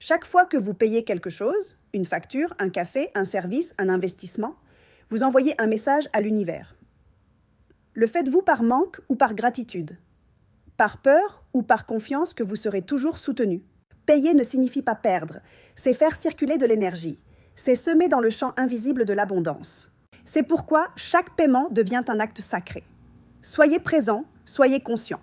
Chaque fois que vous payez quelque chose, une facture, un café, un service, un investissement, vous envoyez un message à l'univers. Le faites-vous par manque ou par gratitude? Par peur ou par confiance que vous serez toujours soutenu? Payer ne signifie pas perdre, c'est faire circuler de l'énergie. C'est semer dans le champ invisible de l'abondance. C'est pourquoi chaque paiement devient un acte sacré. Soyez présent, soyez conscient.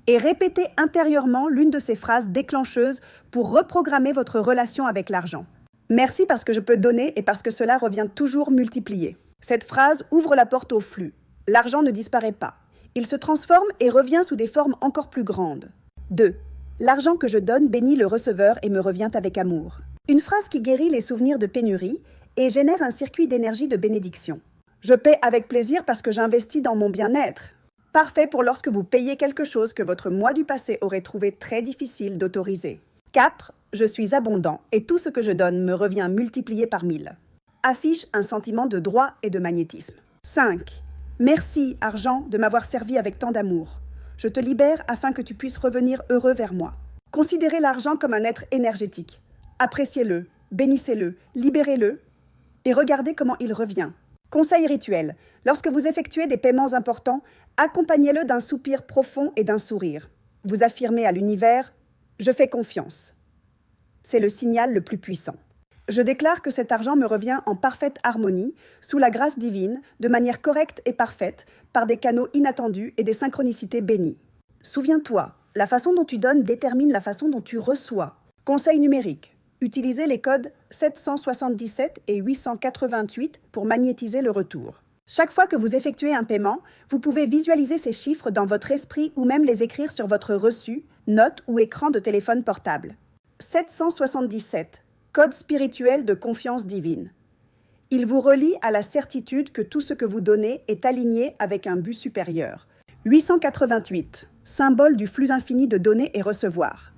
Et répétez intérieurement l'une de ces phrases déclencheuses pour reprogrammer votre relation avec l'argent. Merci parce que je peux donner et parce que cela revient toujours multiplié. Cette phrase ouvre la porte au flux. L'argent ne disparaît pas. Il se transforme et revient sous des formes encore plus grandes. 2. L'argent que je donne bénit le receveur et me revient avec amour. Une phrase qui guérit les souvenirs de pénurie et génère un circuit d'énergie de bénédiction. Je paie avec plaisir parce que j'investis dans mon bien-être. Parfait pour lorsque vous payez quelque chose que votre moi du passé aurait trouvé très difficile d'autoriser. 4. Je suis abondant et tout ce que je donne me revient multiplié par 1000. Affiche un sentiment de droit et de magnétisme. 5. Merci, argent, de m'avoir servi avec tant d'amour. Je te libère afin que tu puisses revenir heureux vers moi. Considérez l'argent comme un être énergétique. Appréciez-le, bénissez-le, libérez-le et regardez comment il revient. Conseil rituel. Lorsque vous effectuez des paiements importants, accompagnez-le d'un soupir profond et d'un sourire. Vous affirmez à l'univers « Je fais confiance ». C'est le signal le plus puissant. Je déclare que cet argent me revient en parfaite harmonie, sous la grâce divine, de manière correcte et parfaite, par des canaux inattendus et des synchronicités bénies. Souviens-toi, la façon dont tu donnes détermine la façon dont tu reçois. Conseil numérique. Utilisez les codes 777 et 888 pour magnétiser le retour. Chaque fois que vous effectuez un paiement, vous pouvez visualiser ces chiffres dans votre esprit ou même les écrire sur votre reçu, note ou écran de téléphone portable. 777. Code spirituel de confiance divine. Il vous relie à la certitude que tout ce que vous donnez est aligné avec un but supérieur. 888. Symbole du flux infini de donner et recevoir.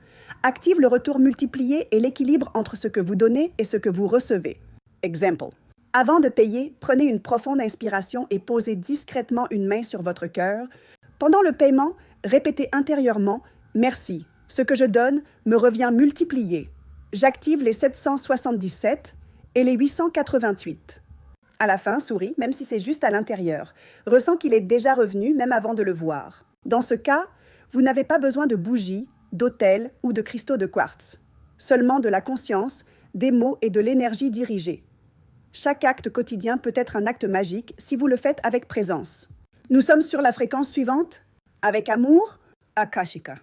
Active le retour multiplié et l'équilibre entre ce que vous donnez et ce que vous recevez. Exemple. Avant de payer, prenez une profonde inspiration et posez discrètement une main sur votre cœur. Pendant le paiement, répétez intérieurement « Merci, ce que je donne me revient multiplié ». J'active les 777 et les 888. À la fin, souris, même si c'est juste à l'intérieur. Ressens qu'il est déjà revenu, même avant de le voir. Dans ce cas, vous n'avez pas besoin de bougies, d'autels ou de cristaux de quartz. Seulement de la conscience, des mots et de l'énergie dirigée. Chaque acte quotidien peut être un acte magique si vous le faites avec présence. Nous sommes sur la fréquence suivante. Avec amour, Akashika.